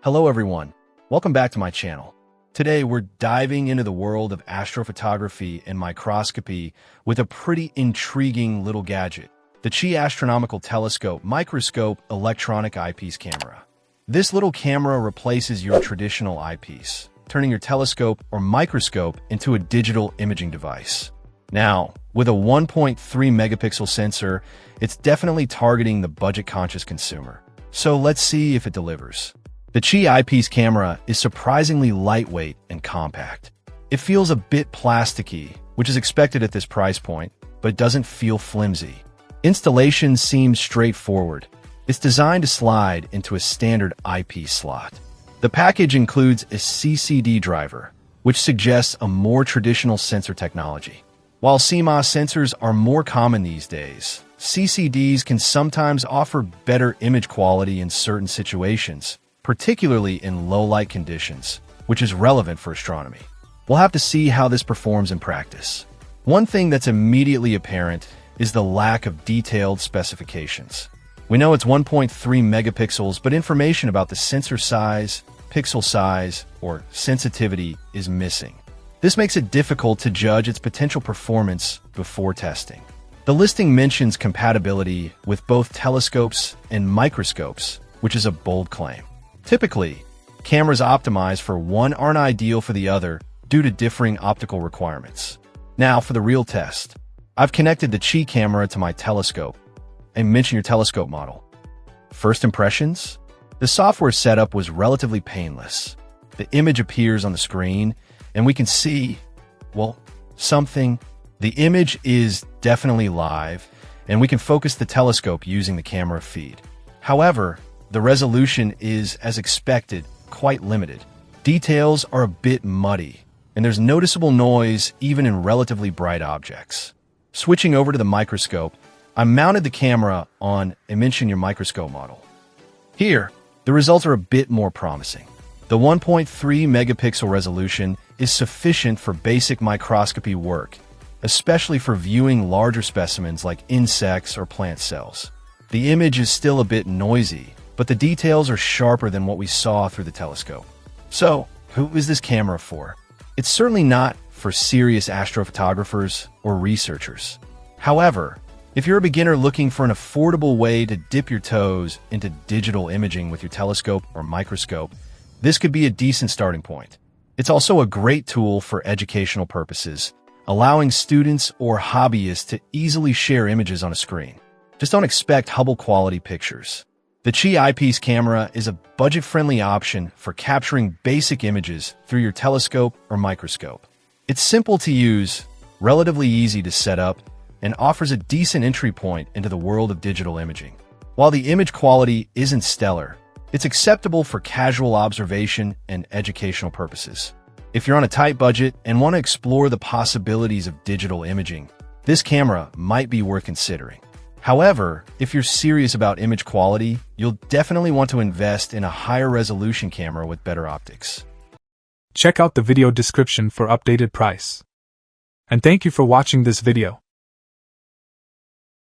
Hello everyone, welcome back to my channel. Today we're diving into the world of astrophotography and microscopy with a pretty intriguing little gadget, the Chiee Astronomical Telescope Microscope Electronic Eyepiece Camera. This little camera replaces your traditional eyepiece, turning your telescope or microscope into a digital imaging device. Now, with a 1.3 megapixel sensor, it's definitely targeting the budget-conscious consumer. So let's see if it delivers. The Chiee Eyepiece camera is surprisingly lightweight and compact. It feels a bit plasticky, which is expected at this price point, but it doesn't feel flimsy. Installation seems straightforward. It's designed to slide into a standard eyepiece slot. The package includes a CCD driver, which suggests a more traditional sensor technology. While CMOS sensors are more common these days, CCDs can sometimes offer better image quality in certain situations, particularly in low-light conditions, which is relevant for astronomy. We'll have to see how this performs in practice. One thing that's immediately apparent is the lack of detailed specifications. We know it's 1.3 megapixels, but information about the sensor size, pixel size, or sensitivity is missing. This makes it difficult to judge its potential performance before testing. The listing mentions compatibility with both telescopes and microscopes, which is a bold claim. Typically, cameras optimized for one aren't ideal for the other due to differing optical requirements. Now for the real test. I've connected the Chiee camera to my telescope and mention your telescope model. First impressions? The software setup was relatively painless. The image appears on the screen and we can see, well, something. The image is definitely live and we can focus the telescope using the camera feed. However, the resolution is, as expected, quite limited. Details are a bit muddy, and there's noticeable noise even in relatively bright objects. Switching over to the microscope, I mounted the camera on mention your microscope model. Here, the results are a bit more promising. The 1.3 megapixel resolution is sufficient for basic microscopy work, especially for viewing larger specimens like insects or plant cells. The image is still a bit noisy, but the details are sharper than what we saw through the telescope. So, who is this camera for? It's certainly not for serious astrophotographers or researchers. However, if you're a beginner looking for an affordable way to dip your toes into digital imaging with your telescope or microscope, this could be a decent starting point. It's also a great tool for educational purposes, allowing students or hobbyists to easily share images on a screen. Just don't expect Hubble-quality pictures. The Chiee Eyepiece camera is a budget-friendly option for capturing basic images through your telescope or microscope. It's simple to use, relatively easy to set up, and offers a decent entry point into the world of digital imaging. While the image quality isn't stellar, it's acceptable for casual observation and educational purposes. If you're on a tight budget and want to explore the possibilities of digital imaging, this camera might be worth considering. However, if you're serious about image quality, you'll definitely want to invest in a higher resolution camera with better optics. Check out the video description for updated price. And thank you for watching this video.